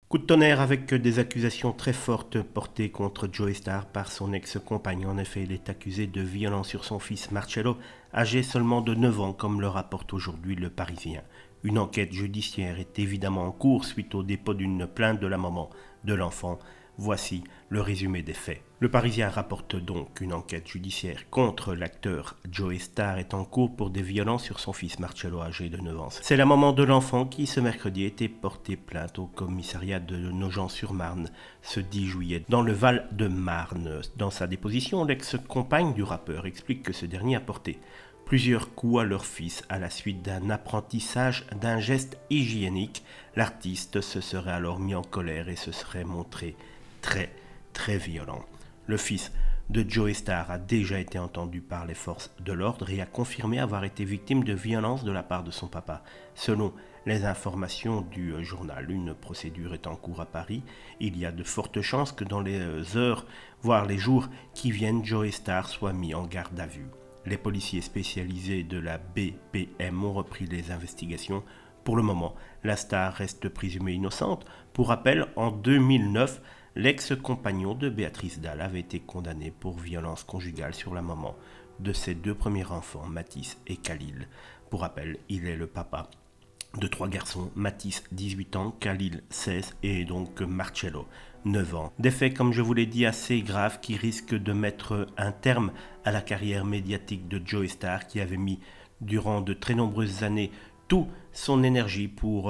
Coup de tonnerre avec des accusations très fortes portées contre Joey Starr par son ex-compagne. En effet, il est accusé de violence sur son fils Marcello, âgé seulement de 9 ans, comme le rapporte aujourd'hui Le Parisien. Une enquête judiciaire est évidemment en cours suite au dépôt d'une plainte de la maman de l'enfant. Voici le résumé des faits. Le Parisien rapporte donc qu'une enquête judiciaire contre l'acteur Joey Starr est en cours pour des violences sur son fils Marcello, âgé de 9 ans. C'est la maman de l'enfant qui, ce mercredi, a été portée plainte au commissariat de Nogent-sur-Marne ce 10 juillet, dans le Val-de-Marne. Dans sa déposition, l'ex-compagne du rappeur explique que ce dernier a porté plusieurs coups à leur fils à la suite d'un apprentissage d'un geste hygiénique. L'artiste se serait alors mis en colère et se serait montré très violent. Le fils de Joey Starr a déjà été entendu par les forces de l'ordre et a confirmé avoir été victime de violences de la part de son papa. Selon les informations du journal, une procédure est en cours à Paris. Il y a de fortes chances que dans les heures, voire les jours qui viennent, Joey Starr soit mis en garde à vue. Les policiers spécialisés de la BPM ont repris les investigations. Pour le moment, la star reste présumée innocente. Pour rappel, en 2009, l'ex-compagnon de Béatrice Dalle avait été condamné pour violence conjugale sur la maman de ses 2 premiers enfants, Mathis et Khalil. Pour rappel, il est le papa de 3 garçons, Mathis 18 ans, Khalil 16 et donc Marcello 9 ans. Des faits, comme je vous l'ai dit, assez graves qui risquent de mettre un terme à la carrière médiatique de Joey Starr qui avait mis durant de très nombreuses années toute son énergie pour